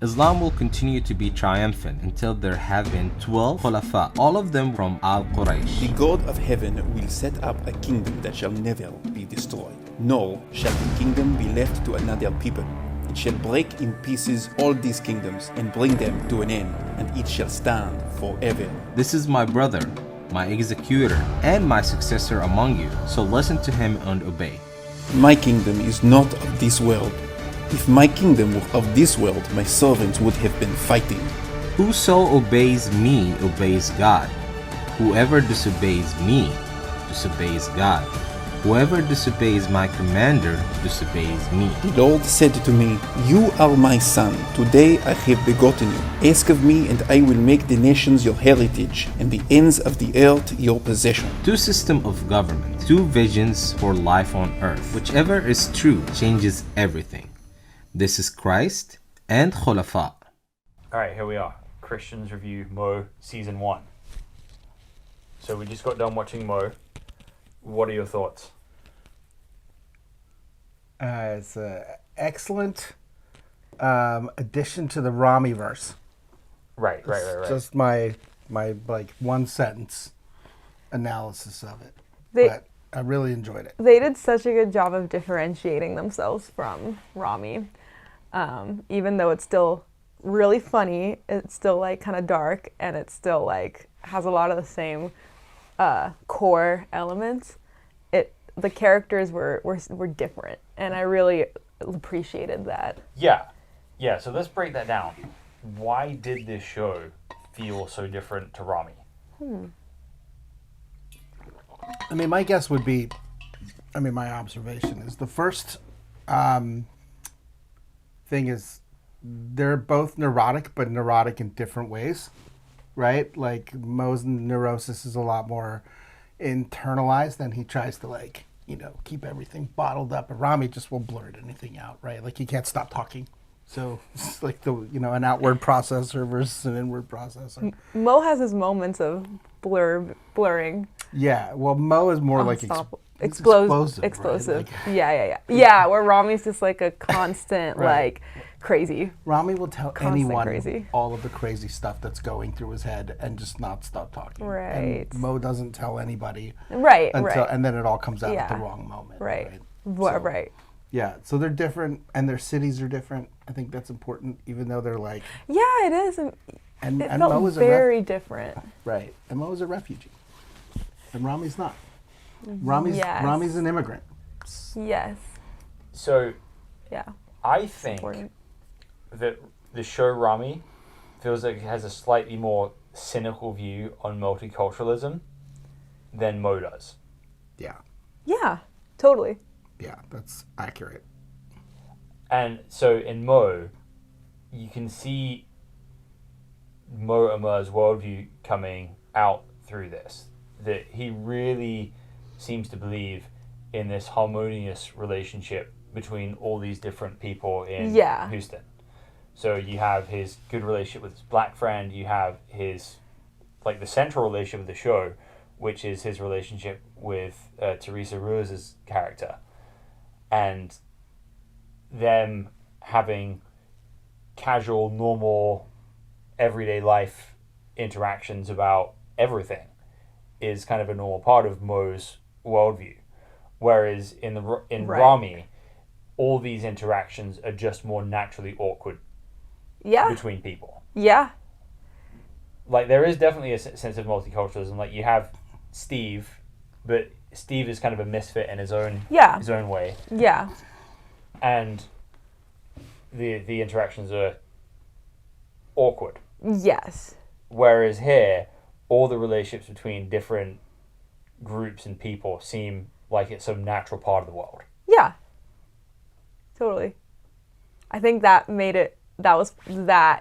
Islam will continue to be triumphant until there have been 12 Khulafa, all of them from Al-Quraysh. The God of heaven will set up a kingdom that shall never be destroyed, nor shall the kingdom be left to another people. It shall break in pieces all these kingdoms and bring them to an end, and it shall stand forever. This is my brother, my executor, and my successor among you, so listen to him and obey. My kingdom is not of this world. If my kingdom were of this world, my servants would have been fighting. Whoso obeys me obeys God. Whoever disobeys me disobeys God. Whoever disobeys my commander disobeys me. The Lord said to me, You are my son. Today I have begotten you. Ask of me, and I will make the nations your heritage, and the ends of the earth your possession. Two systems of government, two visions for life on earth. Whichever is true changes everything. This is Christ and Khulafa. Alright, here we are. Christians Review Mo Season 1. So we just got done watching Mo. What are your thoughts? It's an excellent addition to the Ramy verse. Right. Just my like one sentence analysis of it. But I really enjoyed it. They did such a good job of differentiating themselves from Ramy. Even though it's still really funny, it's still like kind of dark, and it still like has a lot of the same core elements. The characters were different, and I really appreciated that. Yeah. So let's break that down. Why did this show feel so different to Ramy? I mean, my guess would be, my observation is the first thing is they're both neurotic, but neurotic in different ways, right? Like Mo's neurosis is a lot more internalized, and he tries to keep everything bottled up. And Ramy just won't blurt anything out, right? Like he can't stop talking. So it's like an outward processor versus an inward processor. Mo has his moments of blurring. Yeah, well, Mo is more like explosive. Right? Yeah, where Ramy's just like a constant, right. Crazy. Ramy will tell anyone crazy. all of the crazy stuff that's going through his head and just not stop talking. Right. And Mo doesn't tell anybody. Right. And then it all comes out at the wrong moment. Right. Right. Yeah, so they're different, and their cities are different. I think that's important, even though they're like... Yeah, it is. And it felt Mo is very different. Right. And Mo is a refugee. And Ramy's not. Ramy's an immigrant. Yes. So, yeah, I think that the show Ramy feels like it has a slightly more cynical view on multiculturalism than Mo does. Yeah. Yeah, totally. Yeah, that's accurate. And so in Mo, you can see Mo Amer's worldview coming out through this. That he really seems to believe in this harmonious relationship between all these different people in Houston. So you have his good relationship with his black friend, you have his, the central relationship of the show, which is his relationship with Teresa Ruiz's character. And them having casual, normal, everyday life interactions about everything is kind of a normal part of Mo's worldview. Whereas in Ramy, all these interactions are just more naturally awkward between people. Yeah. There is definitely a sense of multiculturalism. You have Steve, but Steve is kind of a misfit in his own way. Yeah. And the interactions are awkward. Yes. Whereas here, all the relationships between different groups and people seem like it's some natural part of the world. Yeah. Totally. I think that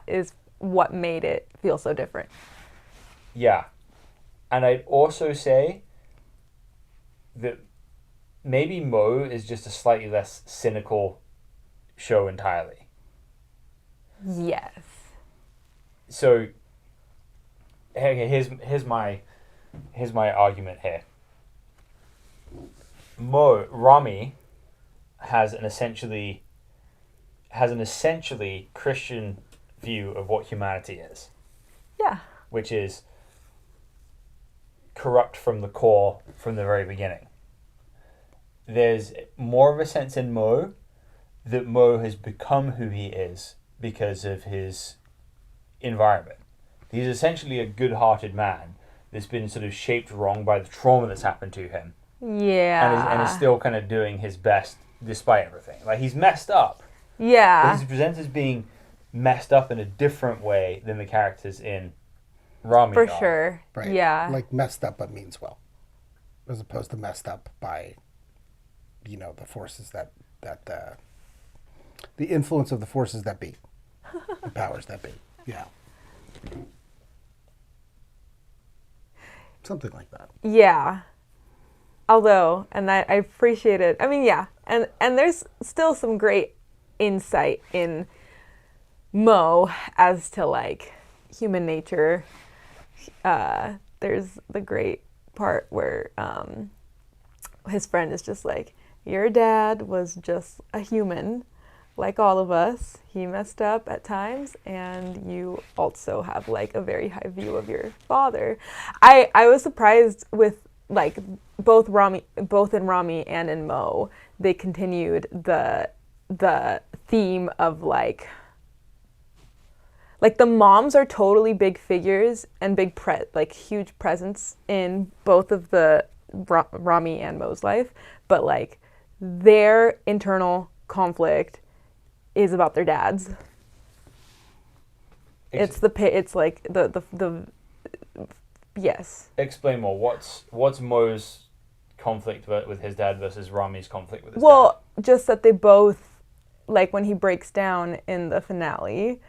is what made it feel so different. Yeah. And I'd also say that maybe Mo is just a slightly less cynical show entirely. Yes. So, here's my argument here. Ramy has an essentially Christian view of what humanity is, Yeah. which is corrupt from the core from the very beginning. There's more of a sense in Mo that Mo has become who he is because of his environment. He's essentially a good-hearted man that's been sort of shaped wrong by the trauma that's happened to him, Yeah. and is still kind of doing his best despite everything. Like, he's messed up, but Yeah. he's presented as being messed up in a different way than the characters in Ramy For are. sure. Right. Yeah. Like messed up but means well, as opposed to messed up by, the forces that the influence of the forces that be, the powers that be. Yeah. Something like that. Yeah. Although, and I appreciate it. I mean, yeah. And there's still some great insight in Mo as to like human nature. There's the great part where his friend is just like, your dad was just a human like all of us. He messed up at times, and you also have like a very high view of your father. I was surprised with like both in Ramy and in Mo, they continued the theme of like the moms are totally big figures and like huge presence in both of the Ramy and Mo's life, but like their internal conflict is about their dads. It's like the yes. Explain more. What's Mo's conflict with his dad versus Ramy's conflict with his Well, just that they both, like when he breaks down in the finale,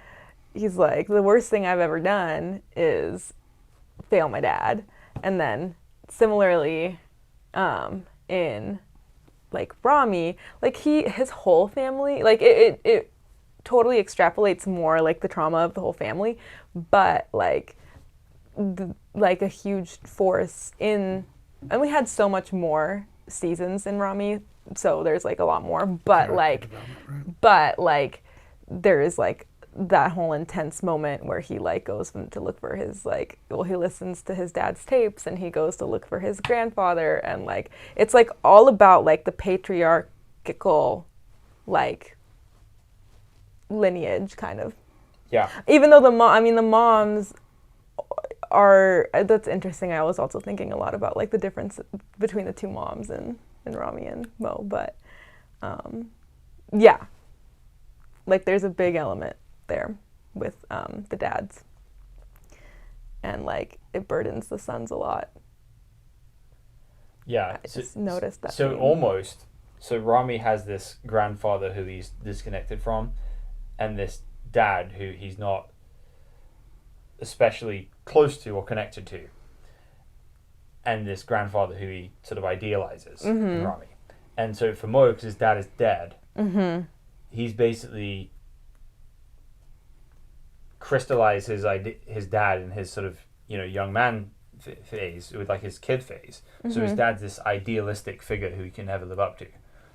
he's like, the worst thing I've ever done is fail my dad. And then similarly, in like Ramy, like his whole family, like it totally extrapolates more like the trauma of the whole family, but like like a huge force in, and we had so much more seasons in Ramy, so there's like a lot more, but like there is like that whole intense moment where he like goes to look for his like, well, he listens to his dad's tapes and he goes to look for his grandfather, and like it's like all about like the patriarchal like lineage kind of. Yeah. Even though the moms are, that's interesting. I was also thinking a lot about like the difference between the two moms in Ramy and Mo, but yeah, like there's a big element there with the dads, and like it burdens the sons a lot. Yeah. I just noticed that. So Ramy has this grandfather who he's disconnected from, and this dad who he's not especially close to or connected to, and this grandfather who he sort of idealizes in Ramy. And so for Mo, because his dad is dead, he's basically crystallized his dad in his sort of young man phase with like his kid phase. So his dad's this idealistic figure who he can never live up to.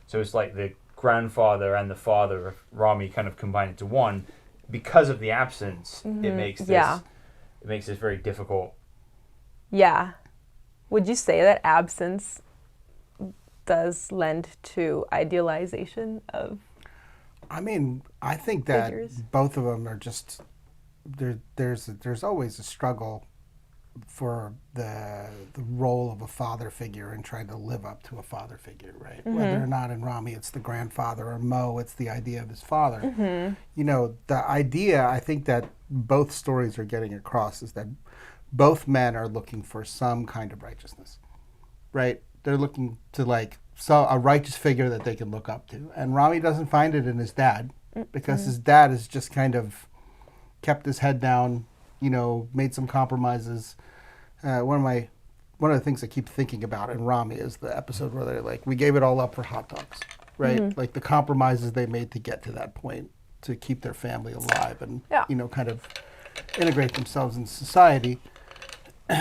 So it's like the grandfather and the father of Ramy kind of combined into one. Because of the absence, it makes this very difficult. Yeah. Would you say that absence does lend to idealization of? I mean, I think that figures? Both of them are just there's always a struggle for the role of a father figure and trying to live up to a father figure, right? Whether or not in Ramy it's the grandfather, or Mo it's the idea of his father. The idea I think that both stories are getting across is that both men are looking for some kind of righteousness, right? They're looking to like a righteous figure that they can look up to, and Ramy doesn't find it in his dad because his dad has just kind of kept his head down, made some compromises. One of the things I keep thinking about in Ramy is the episode where they're like, we gave it all up for hot dogs, right? Like the compromises they made to get to that point to keep their family alive and, kind of integrate themselves in society. Keep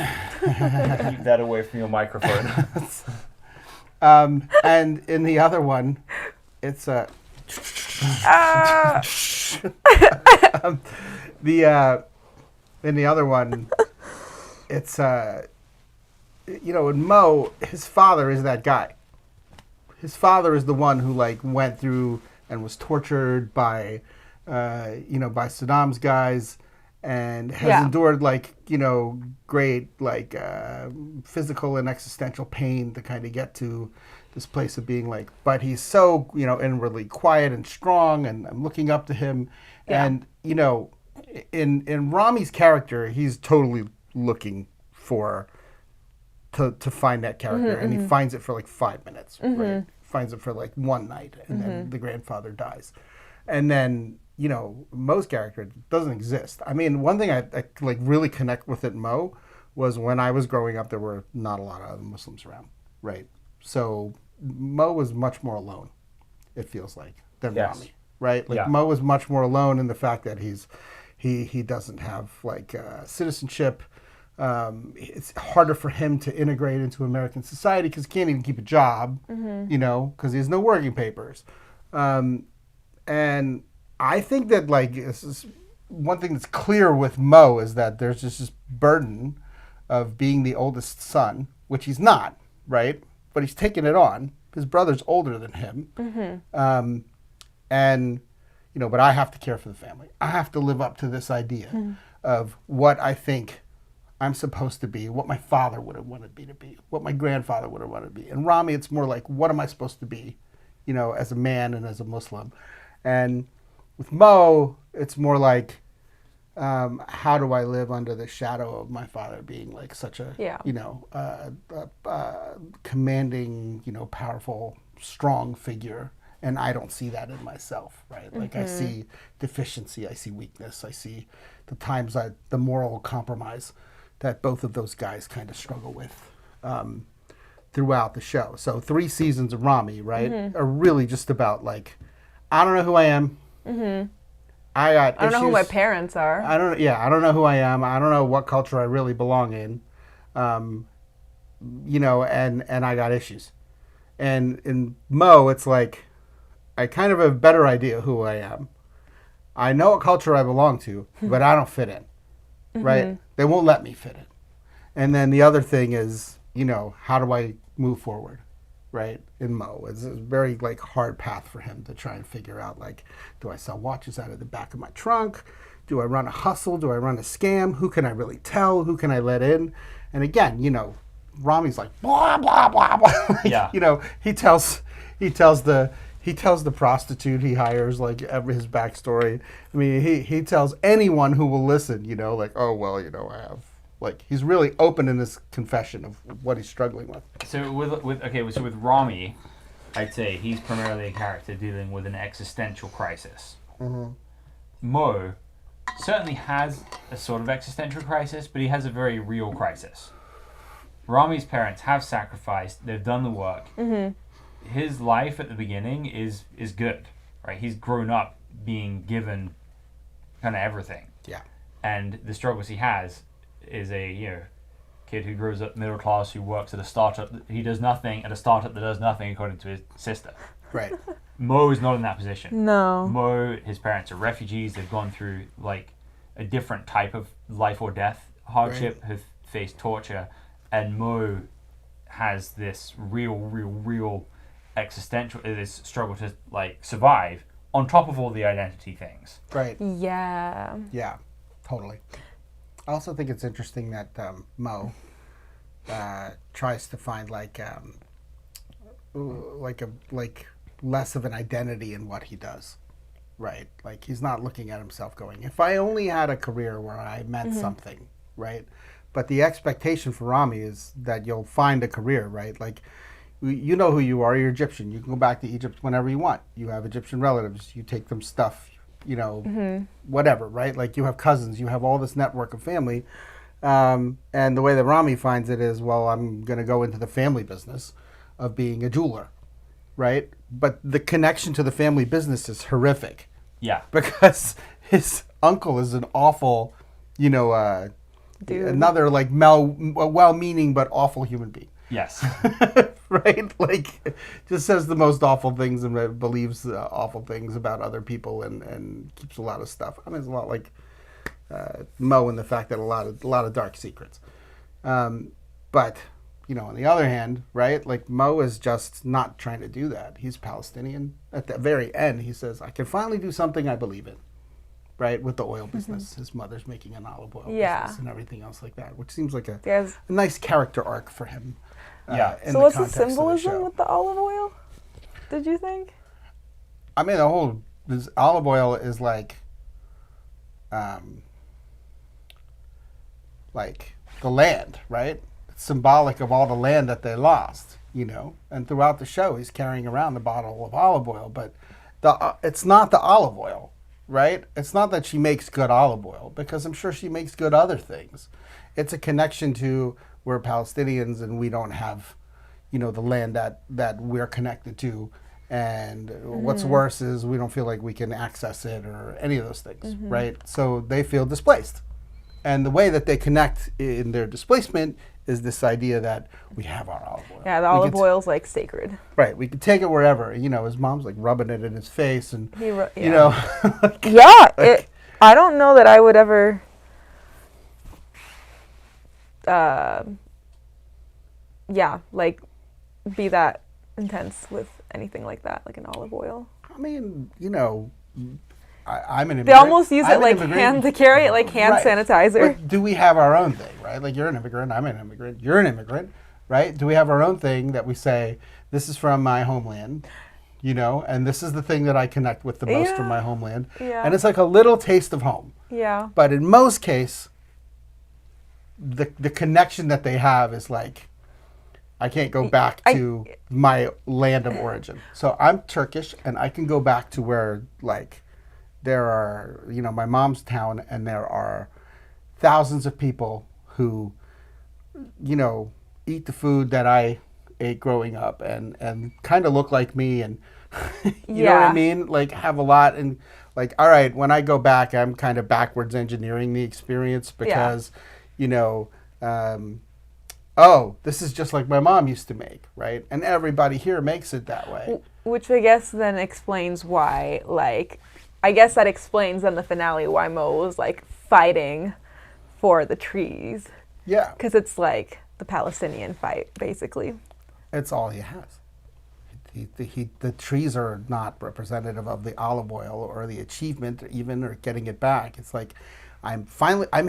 that away from your microphone. And in the other one, it's In the other one, it's in Mo, his father is that guy. His father is the one who like went through and was tortured by by Saddam's guys, and has endured like great like physical and existential pain to kind of get to this place of being like. But he's so inwardly quiet and strong, and I'm looking up to him, and in Ramy's character, he's totally looking for to find that character, and he finds it for like 5 minutes, right? Finds it for like one night, and then the grandfather dies, and then Mo's character doesn't exist. I mean, one thing I like really connect with it Mo was when I was growing up, there were not a lot of other Muslims around, right? So Mo was much more alone, it feels like, than Ramy, right? Like Mo is much more alone in the fact that he doesn't have like citizenship. It's harder for him to integrate into American society because he can't even keep a job, because he has no working papers. And I think that like this is one thing that's clear with Mo is that there's just this burden of being the oldest son, which he's not, right? But he's taken it on. His brother's older than him, and but I have to care for the family. I have to live up to this idea of what I think I'm supposed to be, what my father would have wanted me to be, what my grandfather would have wanted to be. And Ramy, it's more like, what am I supposed to be, as a man and as a Muslim? And with Mo, it's more like, how do I live under the shadow of my father being like such a, commanding, powerful, strong figure. And I don't see that in myself, right? Like I see deficiency, I see weakness, I see the times the moral compromise that both of those guys kind of struggle with throughout the show. So 3 seasons of Ramy, right, are really just about like, I don't know who I am. I don't know who my parents are. I don't know who I am. I don't know what culture I really belong in. And I got issues. And in Mo, it's like, I kind of have a better idea who I am. I know what culture I belong to, but I don't fit in, right? They won't let me fit in. And then the other thing is, how do I move forward, right? In Mo, it's a very like hard path for him to try and figure out, like, do I sell watches out of the back of my trunk? Do I run a hustle? Do I run a scam? Who can I really tell? Who can I let in? And again, Ramy's like, blah, blah, blah, blah. He tells the prostitute he hires like his backstory. I mean, he tells anyone who will listen, like, oh well, I have like he's really open in his confession of what he's struggling with. So with Ramy, I'd say he's primarily a character dealing with an existential crisis. Mo certainly has a sort of existential crisis, but he has a very real crisis. Ramy's parents have sacrificed; they've done the work. His life at the beginning is good, right? He's grown up being given kind of everything. Yeah. And the struggles he has is a kid who grows up middle class, who works at a startup. He does nothing at a startup that does nothing, according to his sister. Right. Mo is not in that position. No. Mo, his parents are refugees. They've gone through like a different type of life or death hardship, have faced torture, and Mo has this real existential, this struggle to like survive on top of all the identity things. Right. Yeah. Yeah, totally. I also think it's interesting that Mo tries to find like less of an identity in what he does. Right. Like he's not looking at himself going, if I only had a career where I meant something, right? But the expectation for Ramy is that you'll find a career, right? Like, you know who you are. You're Egyptian. You can go back to Egypt whenever you want. You have Egyptian relatives. You take them stuff, whatever, right? Like you have cousins. You have all this network of family. And the way that Ramy finds it is, well, I'm going to go into the family business of being a jeweler, right? But the connection to the family business is horrific. Yeah. Because his uncle is an awful, another like well-meaning but awful human being. Yes. Right? Like, just says the most awful things and believes awful things about other people and keeps a lot of stuff. I mean, it's a lot like, Mo and the fact that a lot of dark secrets. But on the other hand, right? Like Mo is just not trying to do that. He's Palestinian. At the very end, he says, "I can finally do something I believe in." Right, with the oil business, his mother's making an olive oil business and everything else like that, which seems like a nice character arc for him. So what's the symbolism with the olive oil? Did you think? I mean, this olive oil is like the land, right? It's symbolic of all the land that they lost, And throughout the show, he's carrying around the bottle of olive oil, but it's not the olive oil. Right? It's not that she makes good olive oil, because I'm sure she makes good other things. It's a connection to we're Palestinians and we don't have, the land that we're connected to. And what's worse is we don't feel like we can access it or any of those things, right? So they feel displaced. And the way that they connect in their displacement is this idea that we have our olive oil. Yeah, the olive oil's like sacred. Right, we can take it wherever. His mom's like rubbing it in his face, and I don't know that I would ever. Be that intense with anything like that, like an olive oil. I mean, I'm an immigrant. They almost use it like hand to carry it, like hand sanitizer. But do we have our own thing, right? Like you're an immigrant, I'm an immigrant, you're an immigrant, right? Do we have our own thing that we say, this is from my homeland, and this is the thing that I connect with the most from my homeland. Yeah. And it's like a little taste of home. Yeah. But in most cases, the connection that they have is like, I can't go back to my land of origin. So I'm Turkish, and I can go back to where, like, there are, my mom's town, and there are thousands of people who, eat the food that I ate growing up and kind of look like me, and you know what I mean? Like, have a lot, and like, all right, when I go back, I'm kind of backwards engineering the experience because, oh, this is just like my mom used to make, right? And everybody here makes it that way. Which I guess then explains why, I guess that explains then the finale why Mo was, fighting for the trees. Yeah. Because it's, the Palestinian fight, basically. It's all he has. The trees are not representative of the olive oil or the achievement even, or getting it back. It's like, I'm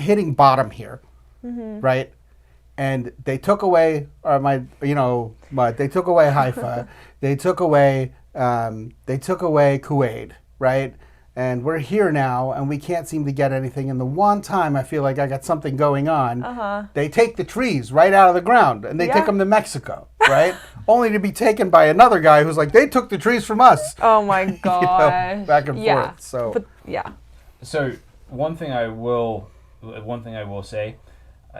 hitting bottom here, right? And they took away they took away Haifa, they took away Kuwait, right? And we're here now, and we can't seem to get anything. And the one time I feel like I got something going on, they take the trees right out of the ground, and they take them to Mexico, right? Only to be taken by another guy who's like, they took the trees from us. Oh my gosh. Back and forth. So, but, yeah. So one thing I will say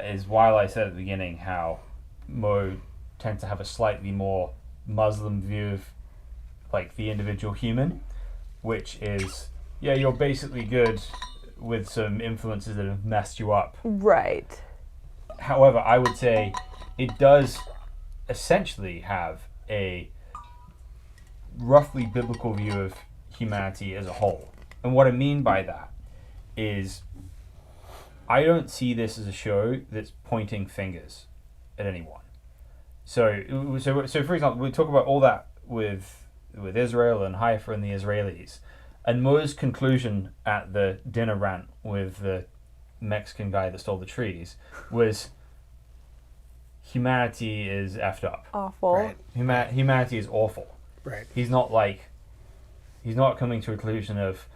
is, while I said at the beginning how Mo tends to have a slightly more Muslim view of the individual human, which is, you're basically good with some influences that have messed you up. Right. However, I would say it does essentially have a roughly biblical view of humanity as a whole. And what I mean by that is, I don't see this as a show that's pointing fingers at anyone. So for example, we talk about all that with Israel and Haifa and the Israelis, and Mo's conclusion at the dinner rant with the Mexican guy that stole the trees was, humanity is effed up. Awful. Right. Humanity is awful. Right. He's not coming to a conclusion of,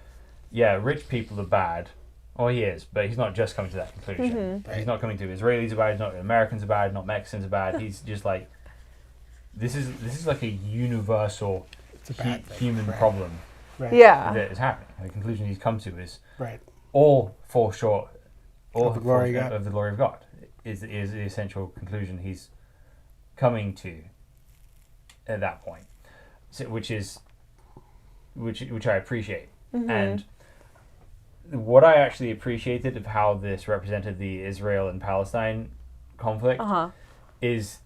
rich people are bad. Well, he is, but he's not just coming to that conclusion. He's not coming to Israelis are bad, not Americans are bad, not Mexicans are bad. He's just like, this is like a universal human problem Right. Yeah. that is happening. And the conclusion he's come to is, Right. all fall short Of the glory of God. of the glory of God is the essential conclusion he's coming to at that point. So, which I appreciate. And what I actually appreciated of how this represented the Israel and Palestine conflict is,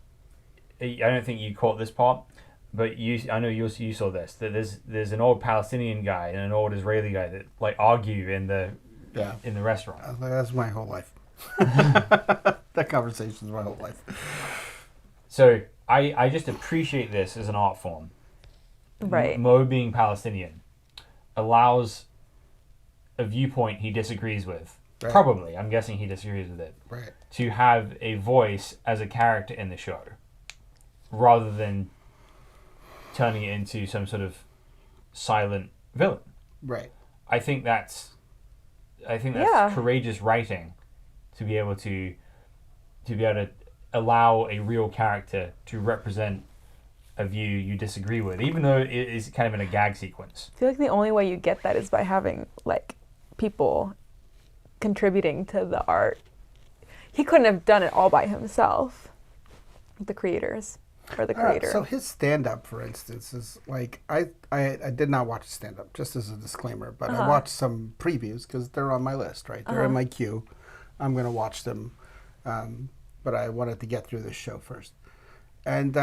I don't think you caught this part, but I know you saw this, that there's an old Palestinian guy and an old Israeli guy that argue in the Yeah. in the restaurant. That's my whole life. That conversation's my whole life. So I just appreciate this as an art form. Right. Mo being Palestinian allows a viewpoint he disagrees with. Right. Probably, I'm guessing he disagrees with it. Right. To have a voice as a character in the show, rather than turning it into some sort of silent villain. Right. I think that's Yeah. courageous writing to be able to allow a real character to represent a view you disagree with, even though it is kind of in a gag sequence. I feel like the only way you get that is by having like people contributing to the art. He couldn't have done it all by himself. The creators or the creator. So his stand-up, for instance, is like I did not watch stand-up, just as a disclaimer, but I watched some previews because they're on my list, right? They're in my queue. I'm going to watch them, but I wanted to get through this show first. And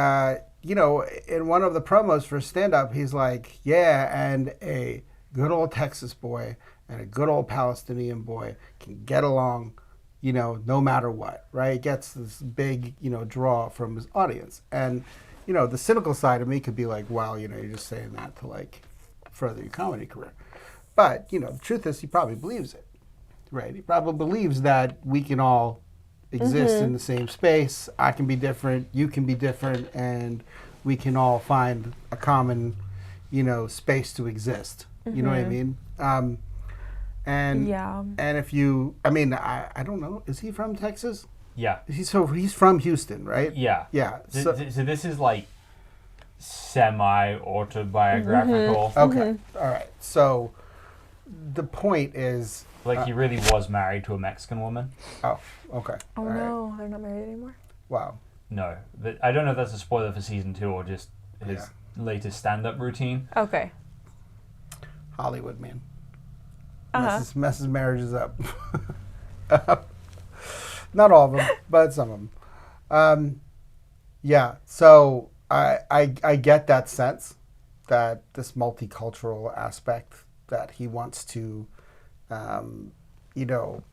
you know, in one of the promos for stand-up, he's like, "Yeah, and a good old Texas boy and a good old Palestinian boy can get along, you know, no matter what," right? He gets this big, you know, draw from his audience. And, you know, the cynical side of me could be like, well, you know, you're just saying that to like further your comedy career. But, you know, the truth is he probably believes it, right? He probably believes that we can all exist in the same space. I can be different, you can be different, and we can all find a common, you know, space to exist. You know what I mean? And Yeah. and if you, I mean, I don't know, is he from Texas? Yeah. He's from Houston, right? Yeah. Yeah. So this is like semi-autobiographical. Okay. All right. So the point is, Like he really was married to a Mexican woman. oh, okay. Oh All right. no, they're not married anymore. Wow. No, I don't know if that's a spoiler for season 2 or just his latest stand-up routine. Okay. Hollywood, man. Messes marriages up. Not all of them, but some of them. Yeah, so I get that sense, that this multicultural aspect that he wants to, you know,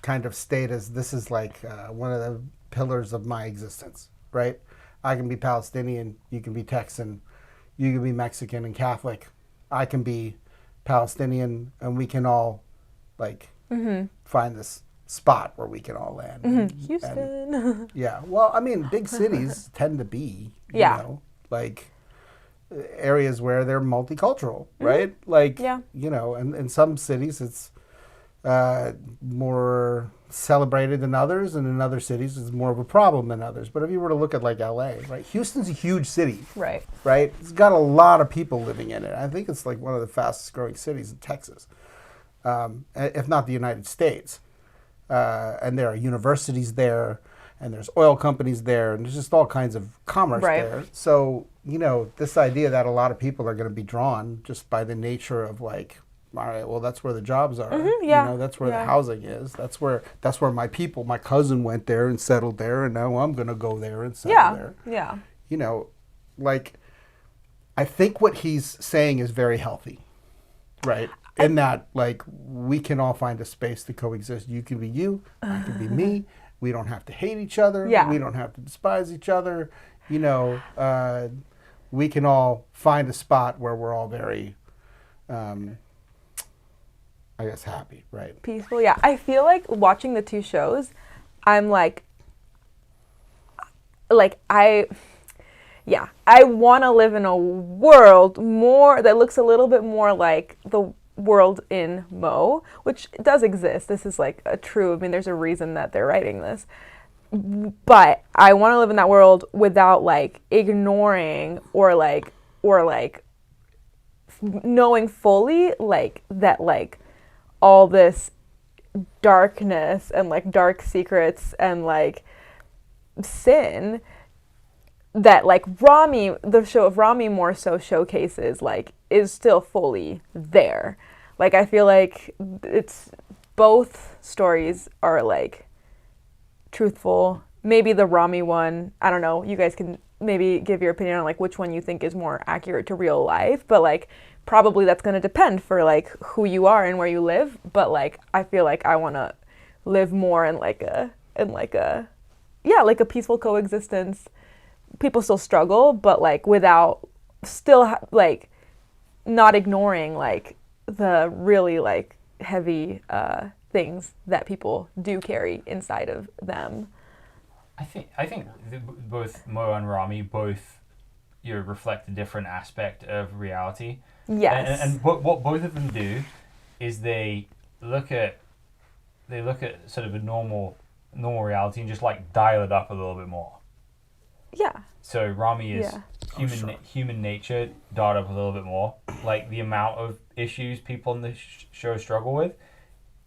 kind of state as this is like one of the pillars of my existence, right? I can be Palestinian, you can be Texan, you can be Mexican and Catholic, I can be Palestinian, and we can all like find this spot where we can all land. Houston. And, yeah, well, I mean, big cities tend to be, you know, like areas where they're multicultural, right? Like, you know, and in some cities it's more celebrated than others, and in other cities it's more of a problem than others. But if you were to look at like LA, right? Houston's a huge city. Right. Right? It's got a lot of people living in it. I think it's like one of the fastest growing cities in Texas, if not the United States. And there are universities there, and there's oil companies there, and there's just all kinds of commerce there. So, you know, this idea that a lot of people are going to be drawn just by the nature of like, all right, well, that's where the jobs are. You know, that's where the housing is. That's where my people, my cousin went there and settled there, and now I'm going to go there and settle there. Yeah. You know, like, I think what he's saying is very healthy, right? In that, like, we can all find a space to coexist. You can be you, I can be me. We don't have to hate each other. Yeah. We don't have to despise each other. You know, we can all find a spot where we're all very, I guess, happy, right? Peaceful. Yeah. I feel like watching the two shows, I'm like I want to live in a world more that looks a little bit more like the world in Mo, which does exist. This is like a true, I mean, there's a reason that they're writing this. But I want to live in that world without like ignoring or knowing fully like that like all this darkness and like dark secrets and like sin that like Ramy, the show of Ramy more so showcases like is still fully there. Like I feel like it's both stories are like truthful. Maybe the Ramy one, I don't know, you guys can maybe give your opinion on like which one you think is more accurate to real life, but like probably that's going to depend for like who you are and where you live, but like I feel like I want to live more in like a like a peaceful coexistence. People still struggle, but like without still like not ignoring like the really like heavy things that people do carry inside of them. I think both Mo and Ramy both reflect a different aspect of reality. Yes. And what both of them do is they look at sort of a normal reality and just like dial it up a little bit more. Yeah. So Ramy is Yeah. human nature dialed up a little bit more. Like the amount of issues people in the show struggle with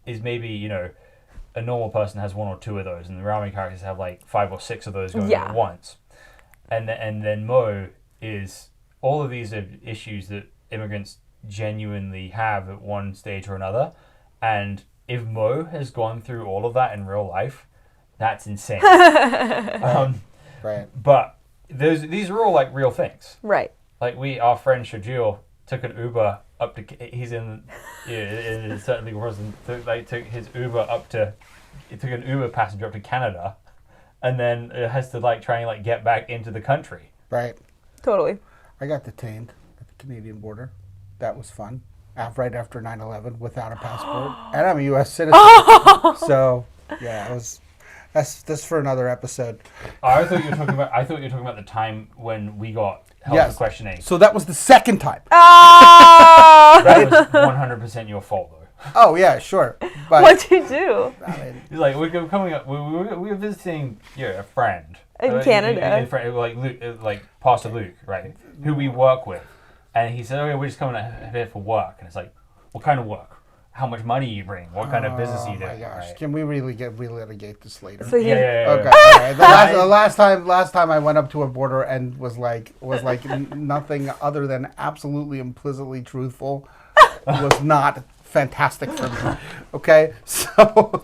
is maybe, a normal person has one or two of those, and the Ramy characters have like 5 or 6 of those going on at once. And then Mo is all of these are issues that immigrants genuinely have at one stage or another. And if Mo has gone through all of that in real life, that's insane. Right. But these are all like real things. Right. Like our friend Shajil took an Uber up to, it certainly wasn't, took his Uber it took an Uber passenger up to Canada, and then it has to like try and like get back into the country. Right. Totally. I got detained at the Canadian border. That was fun. Right after 9/11 without a passport. And I'm a U.S. citizen. So, yeah, it was... That's for another episode. I thought you were talking about the time when we got held for questioning. So that was the second time. That was 100% your fault, though. Oh yeah, sure. But What'd you do? I mean, Like we're coming up, we were visiting a friend In Canada. like Pastor Luke, right? Who we work with, and he said, "Oh yeah, we're just coming here for work." And it's like, what kind of work? How much money you bring? What kind of business you do? oh my gosh, Right? can we really relitigate this later? So he, Yeah. Okay. All right. The last time I went up to a border and was like nothing other than absolutely implicitly truthful was not fantastic for me. Okay, so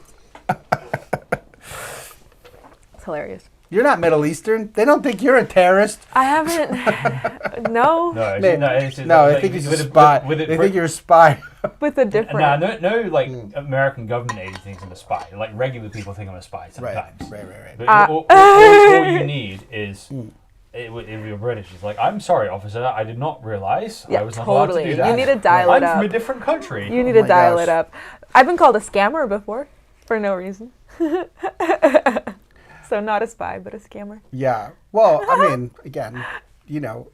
it's hilarious. you're not Middle Eastern. They don't think you're a terrorist. I haven't. No. No, I think he's a spy. They think you're a spy. With a different. No, like American government agent thinks I'm a spy. Like regular people think I'm a spy sometimes. Right. But all you need is if you're British, it's like, I'm sorry, officer, I did not realize I was not allowed to do that. You need to dial it I'm up. from a different country. You need to my dial gosh. it up. I've been called a scammer before for no reason. So not a spy, but a scammer. Yeah. Well, I mean, again,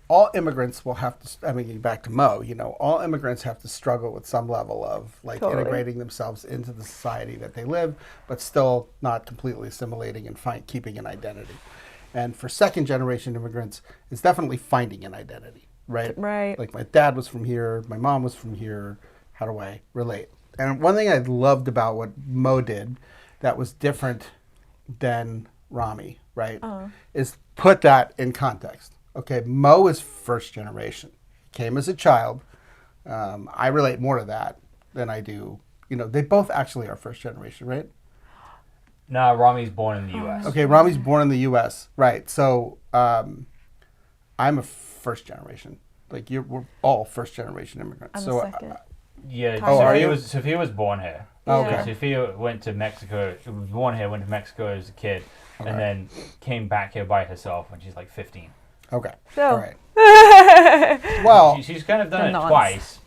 all immigrants will have to, back to Mo, all immigrants have to struggle with some level of like Totally. integrating themselves into the society that they live, but still not completely assimilating and keeping an identity. And for second generation immigrants, it's definitely finding an identity, right? Right. Like my dad was from here, my mom was from here. How do I relate? And one thing I loved about what Mo did that was different than Ramy, right, is put that in context. Okay, Mo is first generation. Came as a child. I relate more to that than I do. They both actually are first generation, right? No, Ramy's born in the U.S. Okay, Ramy's born in the U.S., right? So I'm a first generation. Like we're all first generation immigrants. I'm a second. Yeah, are you? Sophia was born here. Oh, Yeah. okay. Sophia went to Mexico. She was born here, went to Mexico as a kid, and then came back here by herself when she's like 15. Okay. So- All right. Well, She's kind of done The it nonce. twice.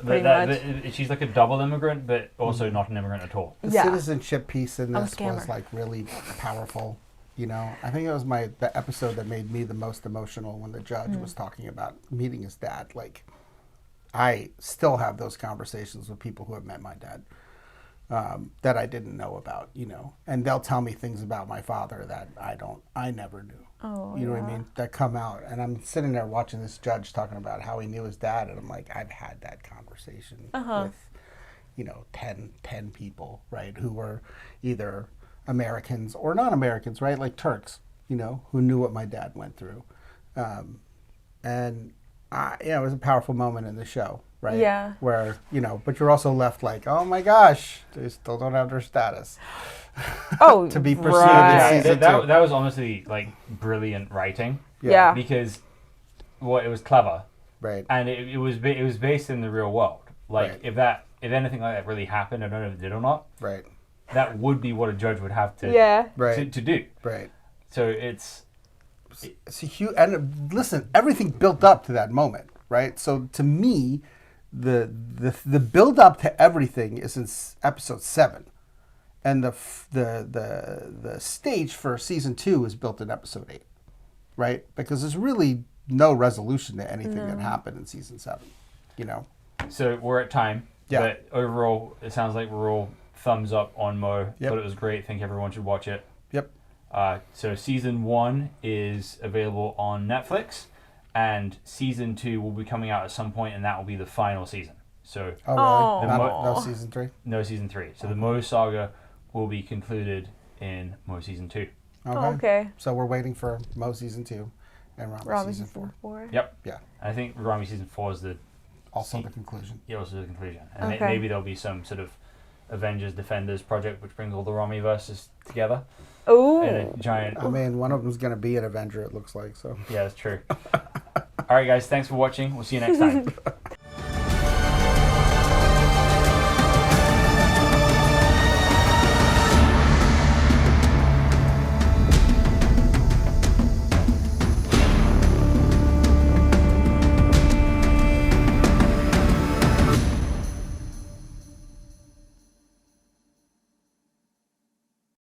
Pretty much. She's like a double immigrant, but also not an immigrant at all. the Yeah. citizenship piece in I'm a this was scammer. like really powerful. I think it was the episode that made me the most emotional when the judge was talking about meeting his dad. Like, I still have those conversations with people who have met my dad that I didn't know about, and they'll tell me things about my father that I never knew. Oh, You know what I yeah. mean? That come out, and I'm sitting there watching this judge talking about how he knew his dad, and I'm like, I've had that conversation with, 10 people, right, who were either Americans or non-Americans, right, like Turks, who knew what my dad went through, and it was a powerful moment in the show, right? Yeah. Where but you're also left like, oh my gosh, they still don't have their status. Oh, To be pursued right. in season That 2. was honestly like brilliant writing. Yeah. Because it was clever, Right. And it was based in the real world. Like Right. if anything like that really happened, I don't know if it did or not. Right. That would be what a judge would have to Right. to do. Right. So it's It's a huge, and listen, everything built up to that moment, right? So to me, the build up to everything is in episode 7, and the stage for season 2 is built in episode 8, right? Because there's really no resolution to anything that happened in season 7, you know. so we're at time. Yeah. But overall, it sounds like we're all thumbs up on Mo. Yep. Thought it was great. Think everyone should watch it. Yep. So season 1 is available on Netflix, and season 2 will be coming out at some point, and that will be the final season. So Oh, Oh. really? No season 3? no season 3. So the Mo saga will be concluded in Mo season 2. Okay. So we're waiting for Mo season 2 and Ramy season 4. Yep. Yeah. I think Ramy season 4 is Also the conclusion. also the conclusion, and Okay. maybe there'll be some sort of Avengers Defenders project which brings all the Ramy verses together in Ooh. a giant. I mean, one of them's going to be an Avenger, it looks like, so. Yeah, that's true. All right, guys. Thanks for watching. We'll see you next time.